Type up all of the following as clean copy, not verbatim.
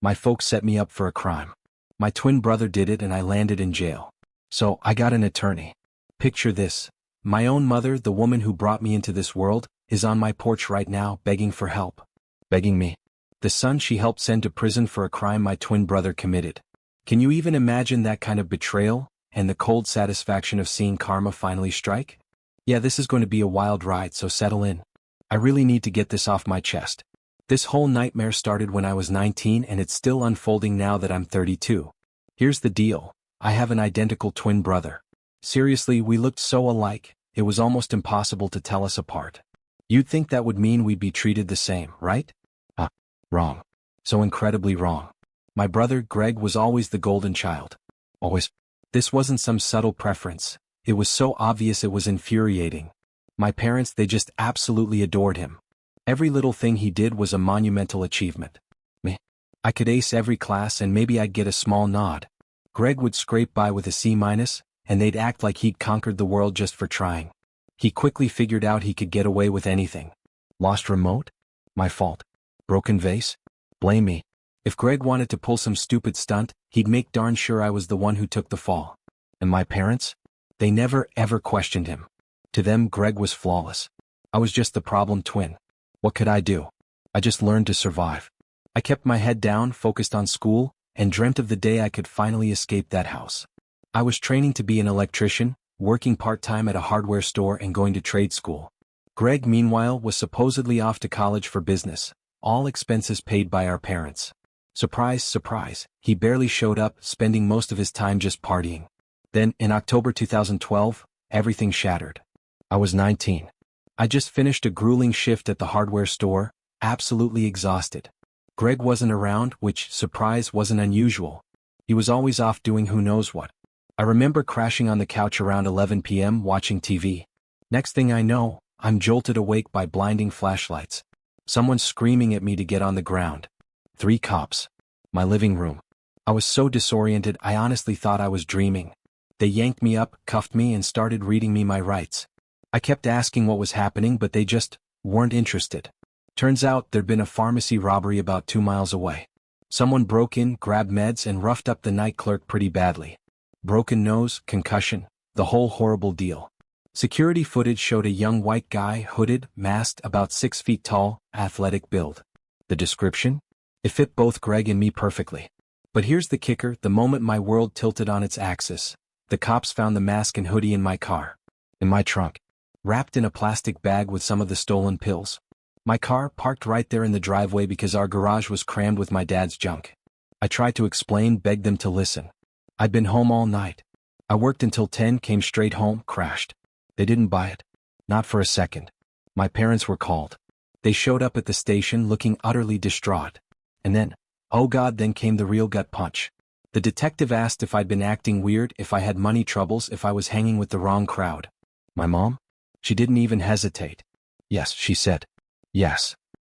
My folks set me up for a crime. My twin brother did it and I landed in jail. So, I got an attorney. Picture this. My own mother, the woman who brought me into this world, is on my porch right now begging for help. Begging me. The son she helped send to prison for a crime my twin brother committed. Can you even imagine that kind of betrayal, and the cold satisfaction of seeing karma finally strike? Yeah, this is going to be a wild ride, so settle in. I really need to get this off my chest. This whole nightmare started when I was 19 and it's still unfolding now that I'm 32. Here's the deal. I have an identical twin brother. Seriously, we looked so alike, it was almost impossible to tell us apart. You'd think that would mean we'd be treated the same, right? Wrong. So incredibly wrong. My brother, Greg, was always the golden child. Always. This wasn't some subtle preference. It was so obvious it was infuriating. My parents, they just absolutely adored him. Every little thing he did was a monumental achievement. Me. I could ace every class and maybe I'd get a small nod. Greg would scrape by with a C-, and they'd act like he'd conquered the world just for trying. He quickly figured out he could get away with anything. Lost remote? My fault. Broken vase? Blame me. If Greg wanted to pull some stupid stunt, he'd make darn sure I was the one who took the fall. And my parents? They never ever questioned him. To them, Greg was flawless. I was just the problem twin. What could I do? I just learned to survive. I kept my head down, focused on school, and dreamt of the day I could finally escape that house. I was training to be an electrician, working part-time at a hardware store and going to trade school. Greg, meanwhile, was supposedly off to college for business, all expenses paid by our parents. Surprise, surprise, he barely showed up, spending most of his time just partying. Then, in October 2012, everything shattered. I was 19. I just finished a grueling shift at the hardware store, absolutely exhausted. Greg wasn't around, which, surprise, wasn't unusual. He was always off doing who knows what. I remember crashing on the couch around 11 p.m. watching TV. Next thing I know, I'm jolted awake by blinding flashlights. Someone screaming at me to get on the ground. 3 cops. My living room. I was so disoriented I honestly thought I was dreaming. They yanked me up, cuffed me and started reading me my rights. I kept asking what was happening but they just weren't interested. Turns out there'd been a pharmacy robbery about 2 miles away. Someone broke in, grabbed meds and roughed up the night clerk pretty badly. Broken nose, concussion, the whole horrible deal. Security footage showed a young white guy, hooded, masked, about 6 feet tall, athletic build. The description? It fit both Greg and me perfectly. But here's the kicker, the moment my world tilted on its axis, the cops found the mask and hoodie in my car. In my trunk. Wrapped in a plastic bag with some of the stolen pills. My car parked right there in the driveway because our garage was crammed with my dad's junk. I tried to explain, begged them to listen. I'd been home all night. I worked until 10, came straight home, crashed. They didn't buy it. Not for a second. My parents were called. They showed up at the station looking utterly distraught. And then, oh God, then came the real gut punch. The detective asked if I'd been acting weird, if I had money troubles, if I was hanging with the wrong crowd. My mom? She didn't even hesitate. Yes, she said. Yes.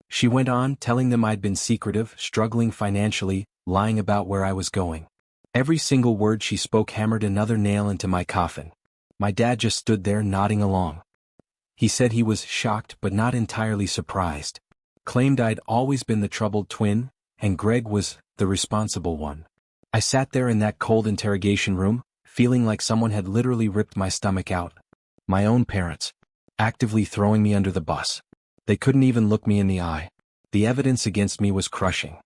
She went on, telling them I'd been secretive, struggling financially, lying about where I was going. Every single word she spoke hammered another nail into my coffin. My dad just stood there nodding along. He said he was shocked but not entirely surprised. Claimed I'd always been the troubled twin, and Greg was the responsible one. I sat there in that cold interrogation room, feeling like someone had literally ripped my stomach out. My own parents. Actively throwing me under the bus. They couldn't even look me in the eye. The evidence against me was crushing.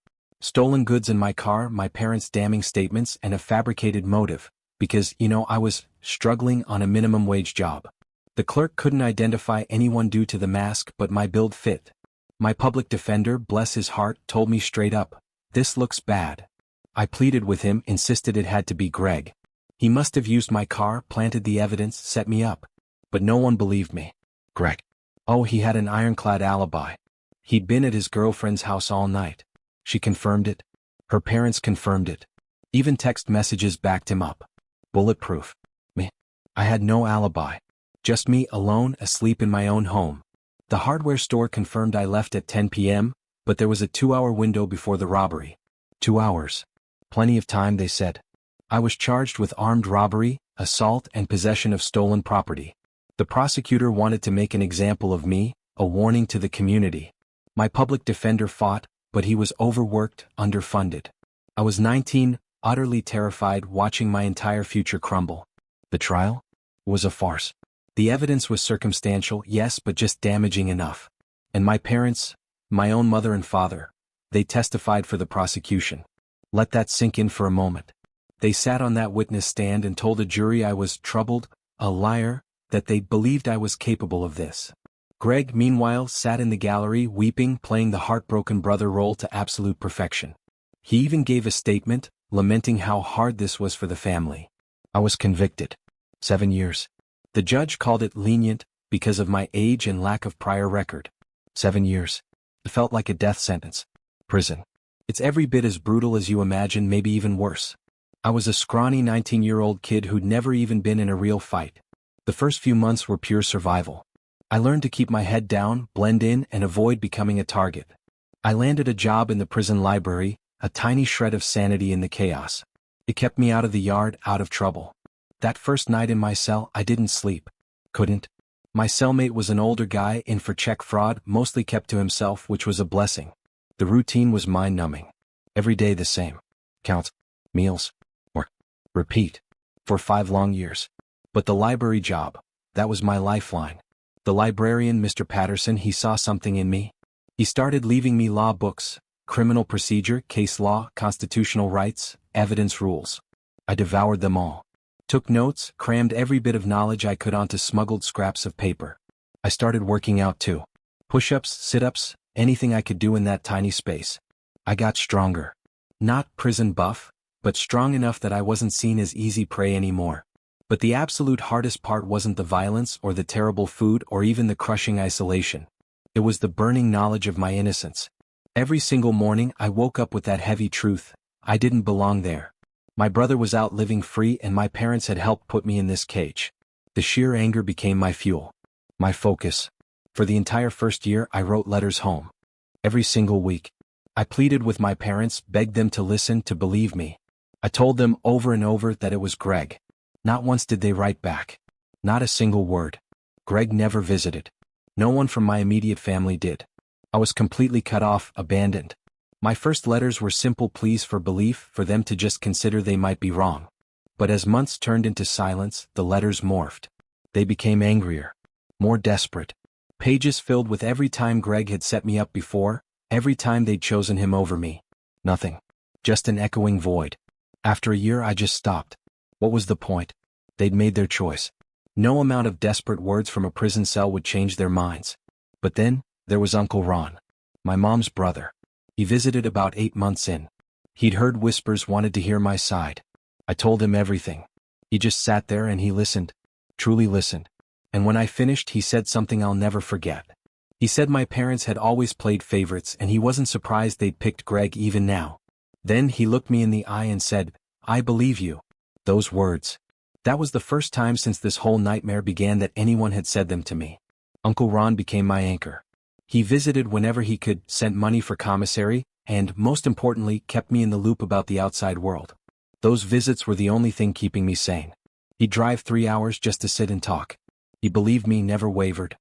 Stolen goods in my car, my parents' damning statements, and a fabricated motive. Because, I was struggling on a minimum wage job. The clerk couldn't identify anyone due to the mask, but my build fit. My public defender, bless his heart, told me straight up, "This looks bad." I pleaded with him, insisted it had to be Greg. He must have used my car, planted the evidence, set me up. But no one believed me. Greg. Oh, he had an ironclad alibi. He'd been at his girlfriend's house all night. She confirmed it. Her parents confirmed it. Even text messages backed him up. Bulletproof. Me. I had no alibi. Just me alone, asleep in my own home. The hardware store confirmed I left at 10 p.m., but there was a 2-hour window before the robbery. 2 hours. Plenty of time, they said. I was charged with armed robbery, assault, and possession of stolen property. The prosecutor wanted to make an example of me, a warning to the community. My public defender fought, but he was overworked, underfunded. I was 19, utterly terrified, watching my entire future crumble. The trial was a farce. The evidence was circumstantial, yes, but just damaging enough. And my parents, my own mother and father, they testified for the prosecution. Let that sink in for a moment. They sat on that witness stand and told a jury I was troubled, a liar, that they believed I was capable of this. Greg, meanwhile, sat in the gallery weeping, playing the heartbroken brother role to absolute perfection. He even gave a statement, lamenting how hard this was for the family. I was convicted. 7 years. The judge called it lenient because of my age and lack of prior record. 7 years. It felt like a death sentence. Prison. It's every bit as brutal as you imagine, maybe even worse. I was a scrawny 19-year-old kid who'd never even been in a real fight. The first few months were pure survival. I learned to keep my head down, blend in, and avoid becoming a target. I landed a job in the prison library, a tiny shred of sanity in the chaos. It kept me out of the yard, out of trouble. That first night in my cell, I didn't sleep. Couldn't. My cellmate was an older guy in for check fraud, mostly kept to himself, which was a blessing. The routine was mind-numbing. Every day the same. Count. Meals. Or. Repeat. For 5 long years. But the library job, that was my lifeline. The librarian, Mr. Patterson, he saw something in me. He started leaving me law books, criminal procedure, case law, constitutional rights, evidence rules. I devoured them all. Took notes, crammed every bit of knowledge I could onto smuggled scraps of paper. I started working out too. Push-ups, sit-ups, anything I could do in that tiny space. I got stronger. Not prison buff, but strong enough that I wasn't seen as easy prey anymore. But the absolute hardest part wasn't the violence or the terrible food or even the crushing isolation. It was the burning knowledge of my innocence. Every single morning I woke up with that heavy truth: I didn't belong there. My brother was out living free and my parents had helped put me in this cage. The sheer anger became my fuel. My focus. For the entire first year I wrote letters home. Every single week. I pleaded with my parents, begged them to listen, to believe me. I told them over and over that it was Greg. Not once did they write back. Not a single word. Greg never visited. No one from my immediate family did. I was completely cut off, abandoned. My first letters were simple pleas for belief, for them to just consider they might be wrong. But as months turned into silence, the letters morphed. They became angrier. More desperate. Pages filled with every time Greg had set me up before, every time they'd chosen him over me. Nothing. Just an echoing void. After a year I just stopped. What was the point? They'd made their choice. No amount of desperate words from a prison cell would change their minds. But then, there was Uncle Ron. My mom's brother. He visited about 8 months in. He'd heard whispers, wanted to hear my side. I told him everything. He just sat there and he listened. Truly listened. And when I finished, he said something I'll never forget. He said my parents had always played favorites and he wasn't surprised they'd picked Greg even now. Then he looked me in the eye and said, "I believe you." Those words. That was the first time since this whole nightmare began that anyone had said them to me. Uncle Ron became my anchor. He visited whenever he could, sent money for commissary, and, most importantly, kept me in the loop about the outside world. Those visits were the only thing keeping me sane. He'd drive 3 hours just to sit and talk. He believed me, never wavered.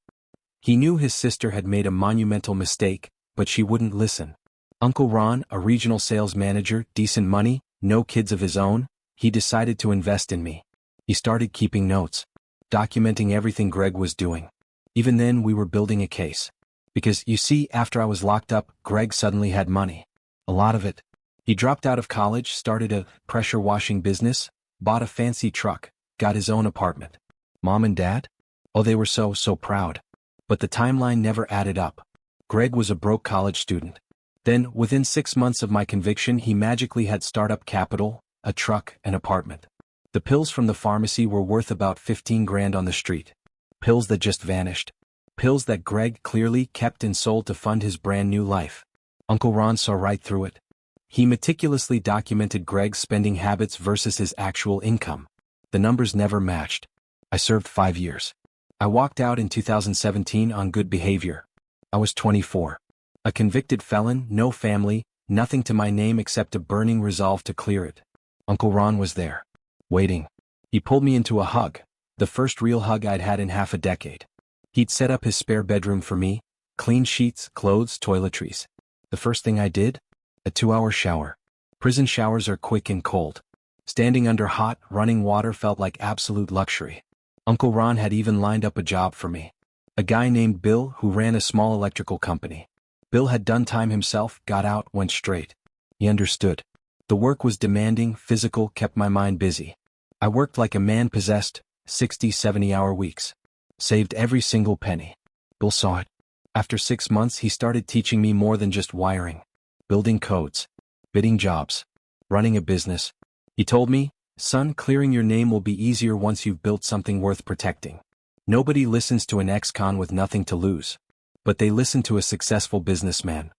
He knew his sister had made a monumental mistake, but she wouldn't listen. Uncle Ron, a regional sales manager, decent money, no kids of his own, he decided to invest in me. He started keeping notes, documenting everything Greg was doing. Even then we were building a case. Because, you see, after I was locked up, Greg suddenly had money. A lot of it. He dropped out of college, started a pressure washing business, bought a fancy truck, got his own apartment. Mom and Dad? Oh, they were so proud. But the timeline never added up. Greg was a broke college student. Then, within 6 months of my conviction, he magically had startup capital, a truck, an apartment. The pills from the pharmacy were worth about 15 grand on the street. Pills that just vanished. Pills that Greg clearly kept and sold to fund his brand new life. Uncle Ron saw right through it. He meticulously documented Greg's spending habits versus his actual income. The numbers never matched. I served 5 years. I walked out in 2017 on good behavior. I was 24. A convicted felon, no family, nothing to my name except a burning resolve to clear it. Uncle Ron was there. Waiting. He pulled me into a hug, the first real hug I'd had in half a decade. He'd set up his spare bedroom for me, clean sheets, clothes, toiletries. The first thing I did? A 2-hour shower. Prison showers are quick and cold. Standing under hot, running water felt like absolute luxury. Uncle Ron had even lined up a job for me. A guy named Bill who ran a small electrical company. Bill had done time himself, got out, went straight. He understood. The work was demanding, physical, kept my mind busy. I worked like a man possessed, 60, 70-hour weeks. Saved every single penny. Bill saw it. After 6 months he started teaching me more than just wiring. Building codes. Bidding jobs. Running a business. He told me, "Son, clearing your name will be easier once you've built something worth protecting. Nobody listens to an ex-con with nothing to lose. But they listen to a successful businessman."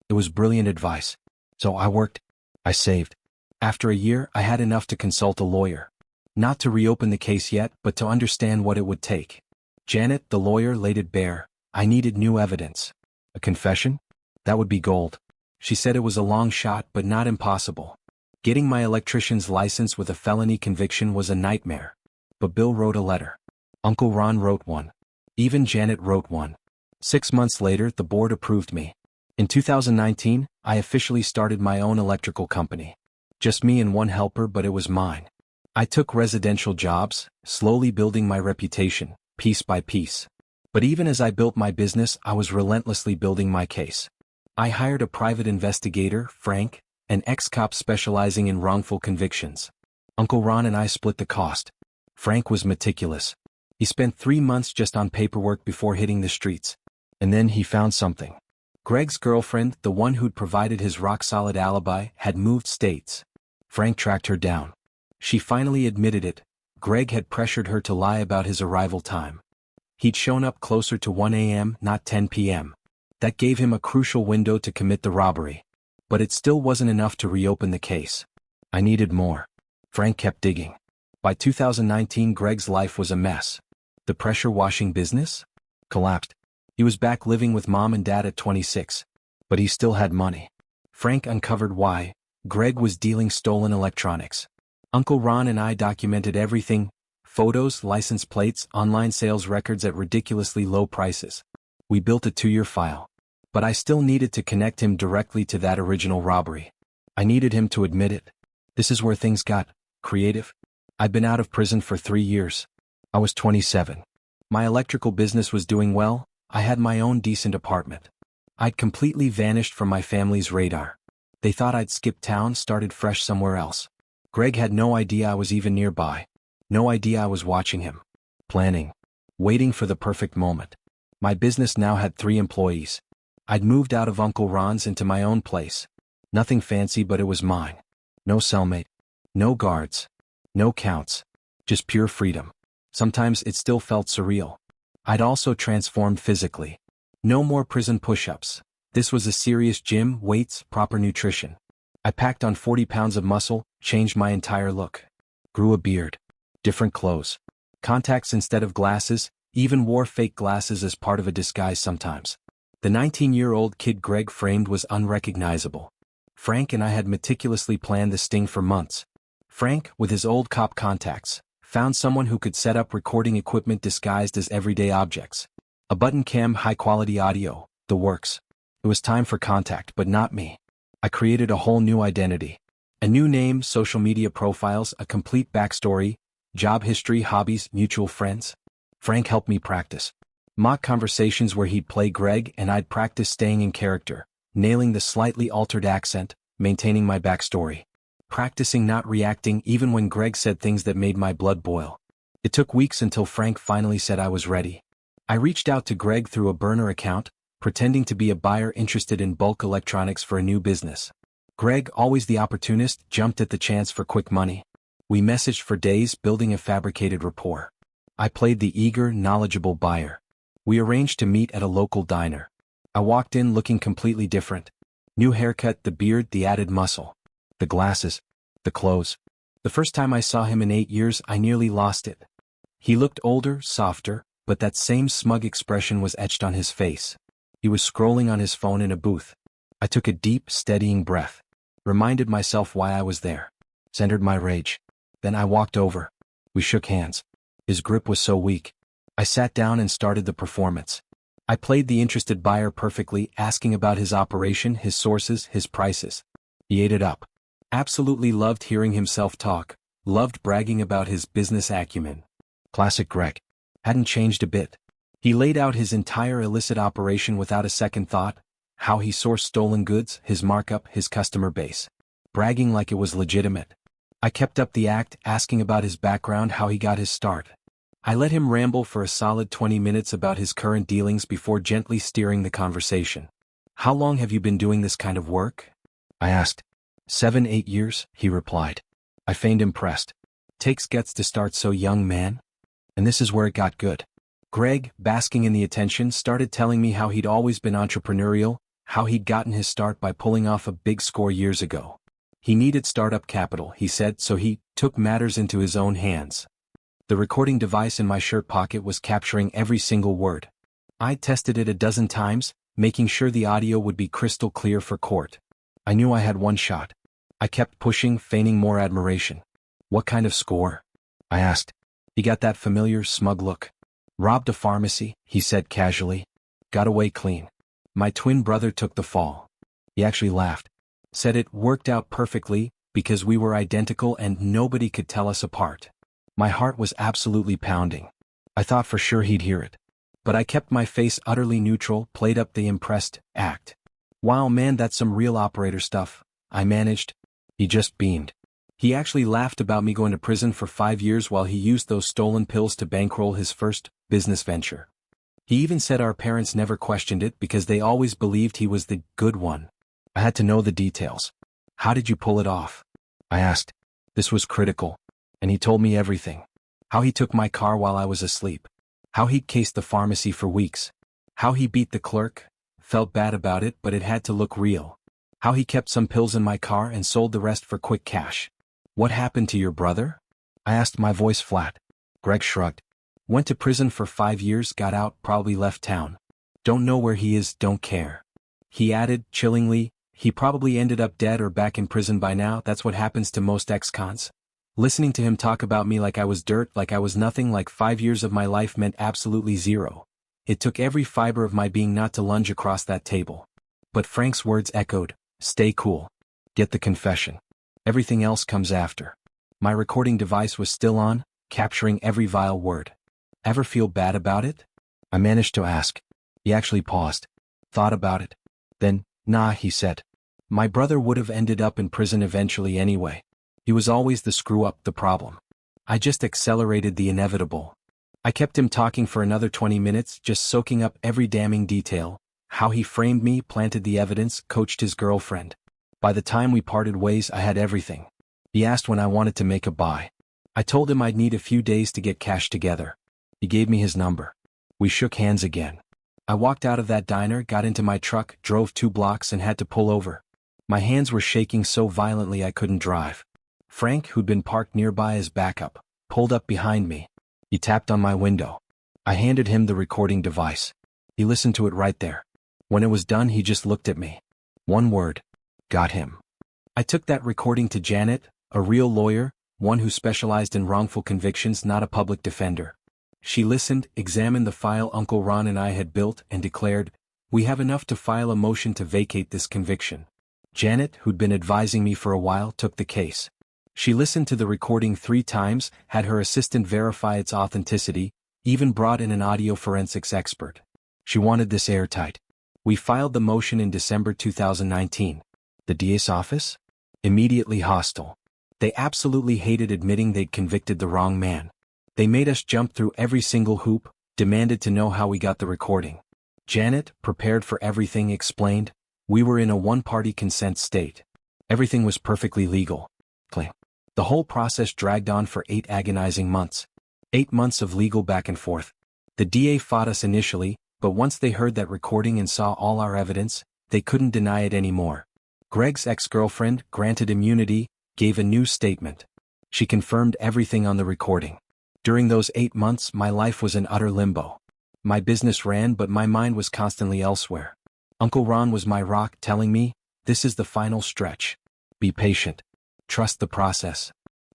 It was brilliant advice. So I worked. I saved. After a year, I had enough to consult a lawyer. Not to reopen the case yet, but to understand what it would take. Janet, the lawyer, laid it bare. I needed new evidence. A confession? That would be gold. She said it was a long shot, but not impossible. Getting my electrician's license with a felony conviction was a nightmare. But Bill wrote a letter. Uncle Ron wrote one. Even Janet wrote one. 6 months later, the board approved me. In 2019, I officially started my own electrical company. Just me and one helper, but it was mine. I took residential jobs, slowly building my reputation, piece by piece. But even as I built my business, I was relentlessly building my case. I hired a private investigator, Frank, an ex-cop specializing in wrongful convictions. Uncle Ron and I split the cost. Frank was meticulous. He spent 3 months just on paperwork before hitting the streets. And then he found something. Greg's girlfriend, the one who'd provided his rock-solid alibi, had moved states. Frank tracked her down. She finally admitted it. Greg had pressured her to lie about his arrival time. He'd shown up closer to 1 a.m., not 10 p.m. That gave him a crucial window to commit the robbery. But it still wasn't enough to reopen the case. I needed more. Frank kept digging. By 2019, Greg's life was a mess. The pressure washing business? Collapsed. He was back living with mom and dad at 26. But he still had money. Frank uncovered why. Greg was dealing stolen electronics. Uncle Ron and I documented everything: photos, license plates, online sales records at ridiculously low prices. We built a 2-year file. But I still needed to connect him directly to that original robbery. I needed him to admit it. This is where things got creative. I'd been out of prison for 3 years. I was 27. My electrical business was doing well. I had my own decent apartment. I'd completely vanished from my family's radar. They thought I'd skipped town, started fresh somewhere else. Greg had no idea I was even nearby. No idea I was watching him. Planning. Waiting for the perfect moment. My business now had 3 employees. I'd moved out of Uncle Ron's into my own place. Nothing fancy, but it was mine. No cellmate. No guards. No counts. Just pure freedom. Sometimes it still felt surreal. I'd also transformed physically. No more prison push-ups. This was a serious gym, weights, proper nutrition. I packed on 40 pounds of muscle, changed my entire look. Grew a beard. Different clothes. Contacts instead of glasses, even wore fake glasses as part of a disguise sometimes. The 19-year-old kid Greg framed was unrecognizable. Frank and I had meticulously planned the sting for months. Frank, with his old cop contacts, found someone who could set up recording equipment disguised as everyday objects. A button cam, high-quality audio, the works. It was time for contact, but not me. I created a whole new identity. A new name, social media profiles, a complete backstory, job history, hobbies, mutual friends. Frank helped me practice. Mock conversations where he'd play Greg and I'd practice staying in character, nailing the slightly altered accent, maintaining my backstory. Practicing not reacting even when Greg said things that made my blood boil. It took weeks until Frank finally said I was ready. I reached out to Greg through a burner account, pretending to be a buyer interested in bulk electronics for a new business. Greg, always the opportunist, jumped at the chance for quick money. We messaged for days, building a fabricated rapport. I played the eager, knowledgeable buyer. We arranged to meet at a local diner. I walked in looking completely different. New haircut, the beard, the added muscle. The glasses. The clothes. The first time I saw him in 8 years, I nearly lost it. He looked older, softer, but that same smug expression was etched on his face. He was scrolling on his phone in a booth. I took a deep, steadying breath. Reminded myself why I was there. Centered my rage. Then I walked over. We shook hands. His grip was so weak. I sat down and started the performance. I played the interested buyer perfectly, asking about his operation, his sources, his prices. He ate it up. Absolutely loved hearing himself talk, loved bragging about his business acumen. Classic Greg. Hadn't changed a bit. He laid out his entire illicit operation without a second thought, how he sourced stolen goods, his markup, his customer base. Bragging like it was legitimate. I kept up the act, asking about his background, how he got his start. I let him ramble for a solid 20 minutes about his current dealings before gently steering the conversation. How long have you been doing this kind of work? I asked. 7, 8 years, he replied. I feigned impressed. Takes guts to start so young, man? And this is where it got good. Greg, basking in the attention, started telling me how he'd always been entrepreneurial, how he'd gotten his start by pulling off a big score years ago. He needed startup capital, he said, so he took matters into his own hands. The recording device in my shirt pocket was capturing every single word. I tested it a dozen times, making sure the audio would be crystal clear for court. I knew I had one shot. I kept pushing, feigning more admiration. What kind of score? I asked. He got that familiar, smug look. Robbed a pharmacy, he said casually. Got away clean. My twin brother took the fall. He actually laughed. Said it worked out perfectly, because we were identical and nobody could tell us apart. My heart was absolutely pounding. I thought for sure he'd hear it. But I kept my face utterly neutral, played up the impressed act. Wow man, that's some real operator stuff, I managed. He just beamed. He actually laughed about me going to prison for 5 years while he used those stolen pills to bankroll his first business venture. He even said our parents never questioned it because they always believed he was the good one. I had to know the details. How did you pull it off? I asked. This was critical. And he told me everything. How he took my car while I was asleep. How he'd cased the pharmacy for weeks. How he beat the clerk, felt bad about it but it had to look real. How he kept some pills in my car and sold the rest for quick cash. What happened to your brother? I asked, my voice flat. Greg shrugged. Went to prison for 5 years, got out, probably left town. Don't know where he is, don't care. He added, chillingly, he probably ended up dead or back in prison by now, that's what happens to most ex-cons. Listening to him talk about me like I was dirt, like I was nothing, like 5 years of my life meant absolutely zero. It took every fiber of my being not to lunge across that table. But Frank's words echoed, stay cool. Get the confession. Everything else comes after. My recording device was still on, capturing every vile word. Ever feel bad about it? I managed to ask. He actually paused. Thought about it. Then, nah, he said. My brother would have ended up in prison eventually anyway. He was always the screw-up, the problem. I just accelerated the inevitable. I kept him talking for another 20 minutes, just soaking up every damning detail. How he framed me, planted the evidence, coached his girlfriend. By the time we parted ways, I had everything. He asked when I wanted to make a buy. I told him I'd need a few days to get cash together. He gave me his number. We shook hands again. I walked out of that diner, got into my truck, drove 2 blocks and had to pull over. My hands were shaking so violently I couldn't drive. Frank, who'd been parked nearby as backup, pulled up behind me. He tapped on my window. I handed him the recording device. He listened to it right there. When it was done, he just looked at me. One word. Got him. I took that recording to Janet, a real lawyer, one who specialized in wrongful convictions, not a public defender. She listened, examined the file Uncle Ron and I had built, and declared, "We have enough to file a motion to vacate this conviction." Janet, who'd been advising me for a while, took the case. She listened to the recording 3 times, had her assistant verify its authenticity, even brought in an audio forensics expert. She wanted this airtight. We filed the motion in December 2019. The DA's office? Immediately hostile. They absolutely hated admitting they'd convicted the wrong man. They made us jump through every single hoop, demanded to know how we got the recording. Janet, prepared for everything, explained, we were in a one-party consent state. Everything was perfectly legal. The whole process dragged on for 8 agonizing months. 8 months of legal back and forth. The DA fought us initially, but once they heard that recording and saw all our evidence, they couldn't deny it anymore. Greg's ex-girlfriend, granted immunity, gave a new statement. She confirmed everything on the recording. During those 8 months, my life was in utter limbo. My business ran, but my mind was constantly elsewhere. Uncle Ron was my rock, telling me, this is the final stretch. Be patient. Trust the process.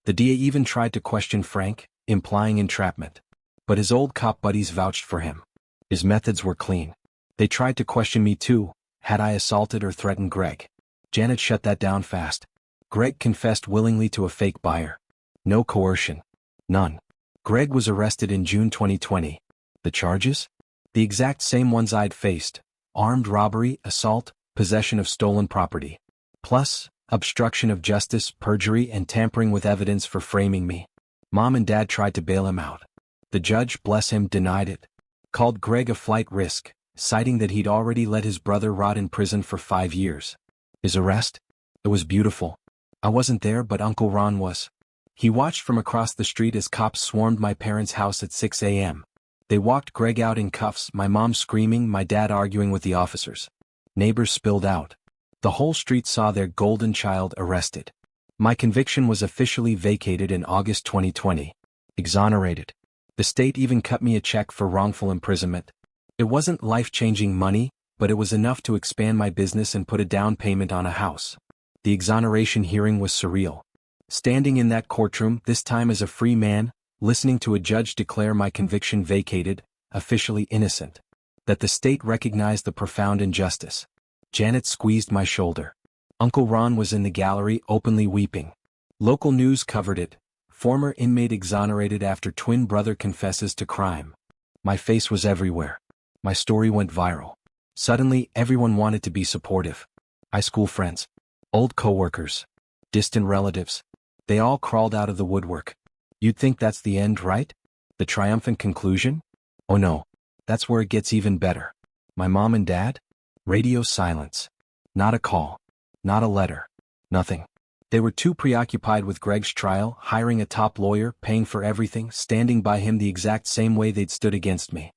The DA even tried to question Frank, implying entrapment. But his old cop buddies vouched for him. His methods were clean. They tried to question me too. Had I assaulted or threatened Greg? Janet shut that down fast. Greg confessed willingly to a fake buyer. No coercion. None. Greg was arrested in June 2020. The charges? The exact same ones I'd faced. Armed robbery, assault, possession of stolen property. Plus, obstruction of justice, perjury, and tampering with evidence for framing me. Mom and Dad tried to bail him out. The judge, bless him, denied it. Called Greg a flight risk, citing that he'd already let his brother rot in prison for 5 years. His arrest? It was beautiful. I wasn't there, but Uncle Ron was. He watched from across the street as cops swarmed my parents' house at 6 a.m. They walked Greg out in cuffs, my mom screaming, my dad arguing with the officers. Neighbors spilled out. The whole street saw their golden child arrested. My conviction was officially vacated in August 2020. Exonerated. The state even cut me a check for wrongful imprisonment. It wasn't life-changing money, but it was enough to expand my business and put a down payment on a house. The exoneration hearing was surreal. Standing in that courtroom, this time as a free man, listening to a judge declare my conviction vacated, officially innocent. That the state recognized the profound injustice. Janet squeezed my shoulder. Uncle Ron was in the gallery openly weeping. Local news covered it. Former inmate exonerated after twin brother confesses to crime. My face was everywhere. My story went viral. Suddenly, everyone wanted to be supportive. High school friends. Old coworkers. Distant relatives. They all crawled out of the woodwork. You'd think that's the end, right? The triumphant conclusion? Oh no. That's where it gets even better. My mom and dad? Radio silence. Not a call. Not a letter. Nothing. They were too preoccupied with Greg's trial, hiring a top lawyer, paying for everything, standing by him the exact same way they'd stood against me.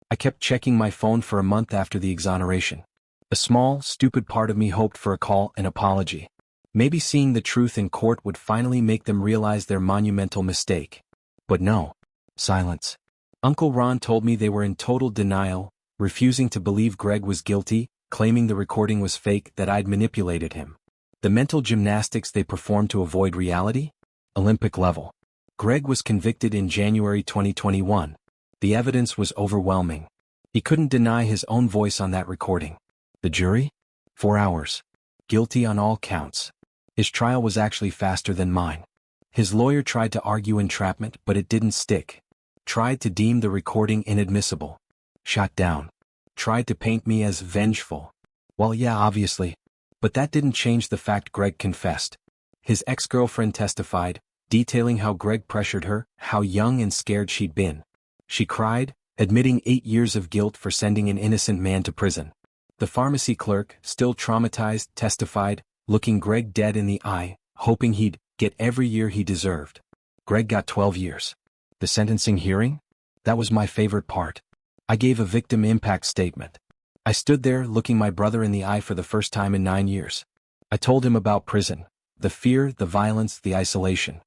I kept checking my phone for a month after the exoneration. A small, stupid part of me hoped for a call, an apology. Maybe seeing the truth in court would finally make them realize their monumental mistake. But no. Silence. Uncle Ron told me they were in total denial, refusing to believe Greg was guilty, claiming the recording was fake, that I'd manipulated him. The mental gymnastics they performed to avoid reality? Olympic level. Greg was convicted in January 2021. The evidence was overwhelming. He couldn't deny his own voice on that recording. The jury? 4 hours. Guilty on all counts. His trial was actually faster than mine. His lawyer tried to argue entrapment, but it didn't stick. Tried to deem the recording inadmissible. Shot down. Tried to paint me as vengeful. Well, yeah, obviously. But that didn't change the fact Greg confessed. His ex-girlfriend testified, detailing how Greg pressured her, how young and scared she'd been. She cried, admitting 8 years of guilt for sending an innocent man to prison. The pharmacy clerk, still traumatized, testified, looking Greg dead in the eye, hoping he'd get every year he deserved. Greg got 12 years. The sentencing hearing? That was my favorite part. I gave a victim impact statement. I stood there looking my brother in the eye for the first time in 9 years. I told him about prison, the fear, the violence, the isolation.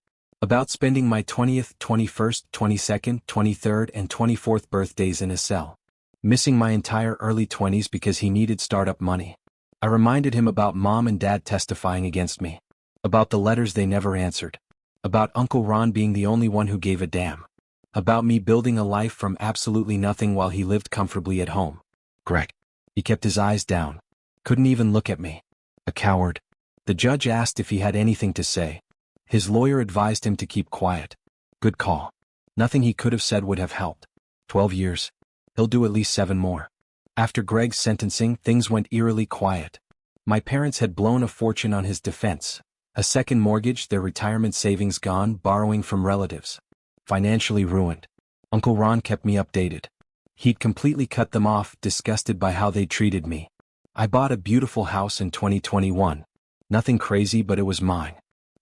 About spending my 20th, 21st, 22nd, 23rd, and 24th birthdays in a cell. Missing my entire early 20s because he needed startup money. I reminded him about mom and dad testifying against me. About the letters they never answered. About Uncle Ron being the only one who gave a damn. About me building a life from absolutely nothing while he lived comfortably at home. Greg. He kept his eyes down. Couldn't even look at me. A coward. The judge asked if he had anything to say. His lawyer advised him to keep quiet. Good call. Nothing he could have said would have helped. 12 years. He'll do at least 7 more. After Greg's sentencing, things went eerily quiet. My parents had blown a fortune on his defense. A second mortgage, their retirement savings gone, borrowing from relatives. Financially ruined. Uncle Ron kept me updated. He'd completely cut them off, disgusted by how they treated me. I bought a beautiful house in 2021. Nothing crazy, but it was mine.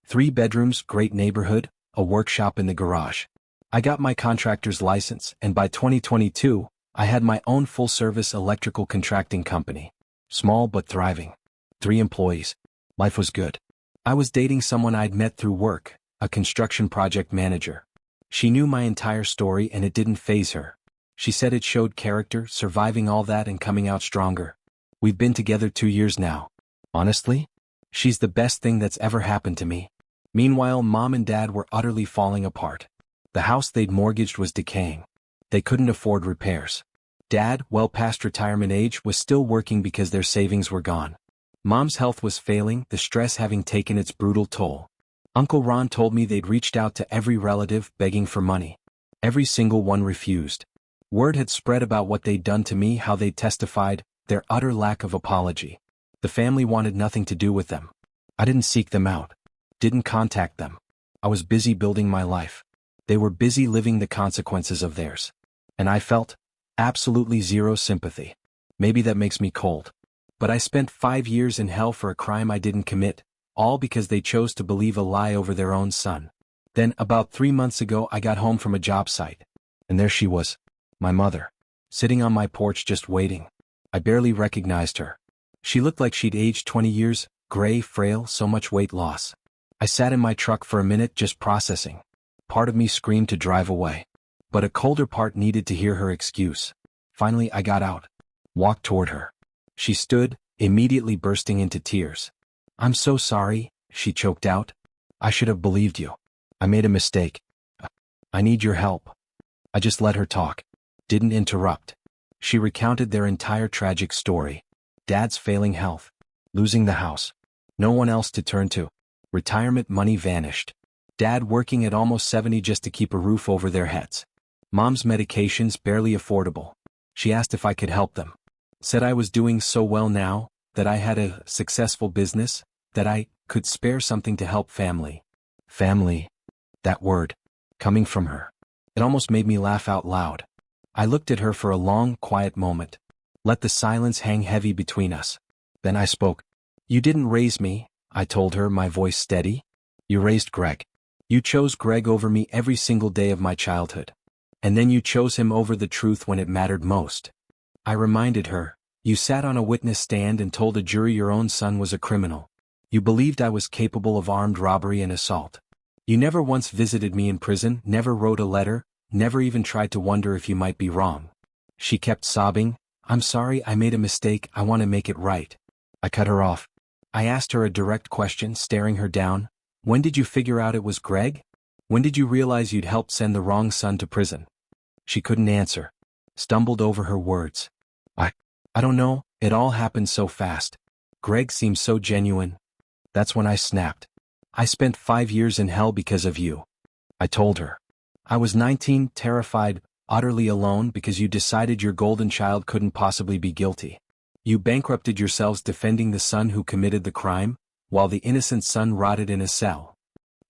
3 bedrooms, great neighborhood, a workshop in the garage. I got my contractor's license, and by 2022, I had my own full-service electrical contracting company. Small but thriving. 3 employees. Life was good. I was dating someone I'd met through work, a construction project manager. She knew my entire story and it didn't faze her. She said it showed character, surviving all that and coming out stronger. We've been together 2 years now. Honestly, she's the best thing that's ever happened to me. Meanwhile, mom and dad were utterly falling apart. The house they'd mortgaged was decaying. They couldn't afford repairs. Dad, well past retirement age, was still working because their savings were gone. Mom's health was failing, the stress having taken its brutal toll. Uncle Ron told me they'd reached out to every relative begging for money. Every single one refused. Word had spread about what they'd done to me, how they'd testified, their utter lack of apology. The family wanted nothing to do with them. I didn't seek them out. Didn't contact them. I was busy building my life. They were busy living the consequences of theirs. And I felt absolutely zero sympathy. Maybe that makes me cold. But I spent 5 years in hell for a crime I didn't commit, all because they chose to believe a lie over their own son. Then, about 3 months ago, I got home from a job site. And there she was, my mother, sitting on my porch just waiting. I barely recognized her. She looked like she'd aged 20 years, gray, frail, so much weight loss. I sat in my truck for a minute just processing. Part of me screamed to drive away. But a colder part needed to hear her excuse. Finally, I got out. Walked toward her. She stood, immediately bursting into tears. "I'm so sorry," she choked out. "I should have believed you. I made a mistake. I need your help." I just let her talk. Didn't interrupt. She recounted their entire tragic story. Dad's failing health. Losing the house. No one else to turn to. Retirement money vanished. Dad working at almost 70 just to keep a roof over their heads. Mom's medications barely affordable. She asked if I could help them. Said I was doing so well now, that I had a successful business, that I could spare something to help family. Family. That word. Coming from her. It almost made me laugh out loud. I looked at her for a long, quiet moment. Let the silence hang heavy between us. Then I spoke. "You didn't raise me," I told her, my voice steady. "You raised Greg. You chose Greg over me every single day of my childhood. And then you chose him over the truth when it mattered most." I reminded her, "You sat on a witness stand and told a jury your own son was a criminal. You believed I was capable of armed robbery and assault. You never once visited me in prison, never wrote a letter, never even tried to wonder if you might be wrong." She kept sobbing. "I'm sorry, I made a mistake, I want to make it right." I cut her off. I asked her a direct question, staring her down. "When did you figure out it was Greg? When did you realize you'd helped send the wrong son to prison?" She couldn't answer. Stumbled over her words. I don't know, it all happened so fast. Greg seemed so genuine." That's when I snapped. "I spent 5 years in hell because of you." I told her. "I was 19, terrified, utterly alone because you decided your golden child couldn't possibly be guilty. You bankrupted yourselves defending the son who committed the crime, while the innocent son rotted in a cell.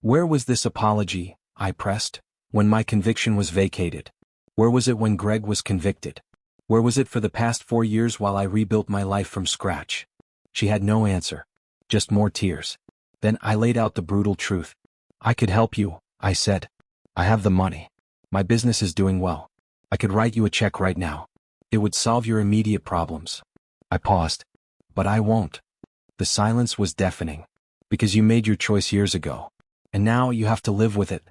Where was this apology," I pressed, "when my conviction was vacated? Where was it when Greg was convicted? Where was it for the past 4 years while I rebuilt my life from scratch?" She had no answer. Just more tears. Then I laid out the brutal truth. "I could help you," I said. "I have the money. My business is doing well. I could write you a check right now. It would solve your immediate problems." I paused. "But I won't." The silence was deafening. "Because you made your choice years ago. And now you have to live with it.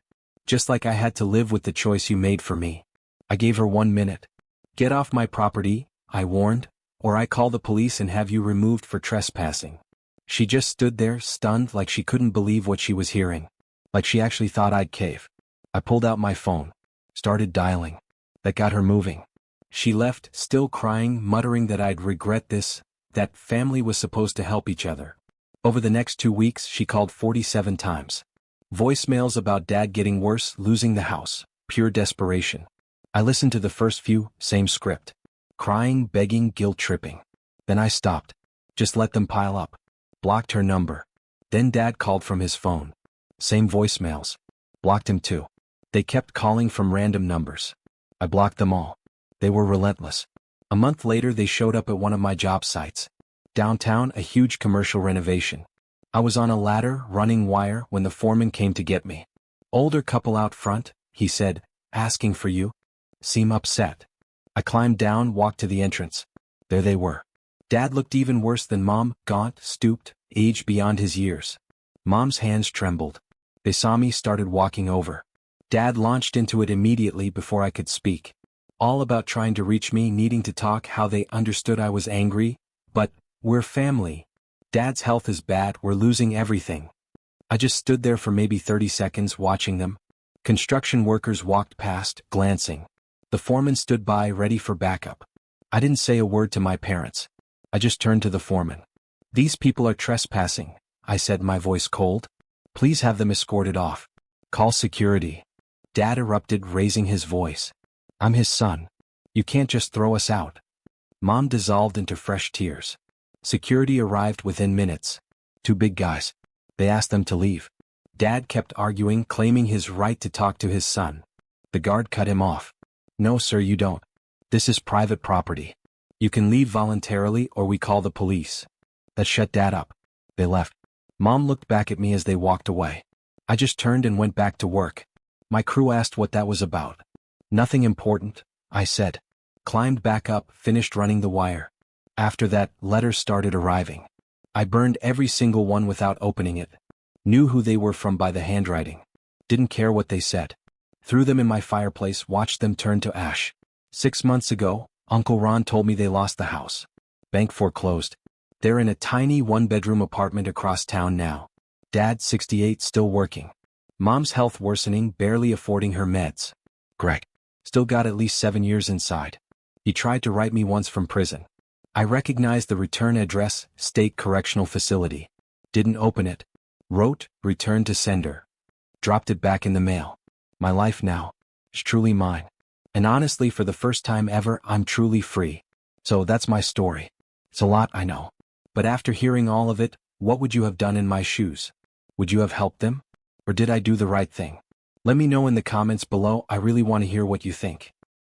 Just like I had to live with the choice you made for me." I gave her 1 minute. "Get off my property," I warned, "or I call the police and have you removed for trespassing." She just stood there, stunned, like she couldn't believe what she was hearing. Like she actually thought I'd cave. I pulled out my phone. Started dialing. That got her moving. She left, still crying, muttering that I'd regret this, that family was supposed to help each other. Over the next 2 weeks, she called 47 times. Voicemails about Dad getting worse, losing the house, pure desperation. I listened to the first few, same script. Crying, begging, guilt-tripping. Then I stopped. Just let them pile up. Blocked her number. Then Dad called from his phone. Same voicemails. Blocked him too. They kept calling from random numbers. I blocked them all. They were relentless. A month later they showed up at one of my job sites. Downtown, a huge commercial renovation. I was on a ladder, running wire, when the foreman came to get me. "Older couple out front," he said, "asking for you. Seem upset." I climbed down, walked to the entrance. There they were. Dad looked even worse than Mom, gaunt, stooped, aged beyond his years. Mom's hands trembled. They saw me, started walking over. Dad launched into it immediately before I could speak. All about trying to reach me, needing to talk, how they understood I was angry. "But, we're family. Dad's health is bad, we're losing everything." I just stood there for maybe 30 seconds watching them. Construction workers walked past, glancing. The foreman stood by, ready for backup. I didn't say a word to my parents. I just turned to the foreman. These people are trespassing, I said, my voice cold. Please have them escorted off. Call security. Dad erupted, raising his voice. I'm his son. You can't just throw us out. Mom dissolved into fresh tears. Security arrived within minutes. Two big guys. They asked them to leave. Dad kept arguing, claiming his right to talk to his son. The guard cut him off. No, sir, you don't. This is private property. You can leave voluntarily or we call the police. That shut Dad up. They left. Mom looked back at me as they walked away. I just turned and went back to work. My crew asked what that was about. Nothing important, I said. Climbed back up, finished running the wire. After that, letters started arriving. I burned every single one without opening it. Knew who they were from by the handwriting. Didn't care what they said. Threw them in my fireplace, watched them turn to ash. 6 months ago, Uncle Ron told me they lost the house. Bank foreclosed. They're in a tiny one-bedroom apartment across town now. Dad, 68, still working. Mom's health worsening, barely affording her meds. Greg. Still got at least 7 years inside. He tried to write me once from prison. I recognized the return address, State Correctional Facility. Didn't open it. Wrote, return to sender. Dropped it back in the mail. My life now is truly mine. And honestly, for the first time ever, I'm truly free. So that's my story. It's a lot, I know. But after hearing all of it, what would you have done in my shoes? Would you have helped them? Or did I do the right thing? Let me know in the comments below. I really want to hear what you think.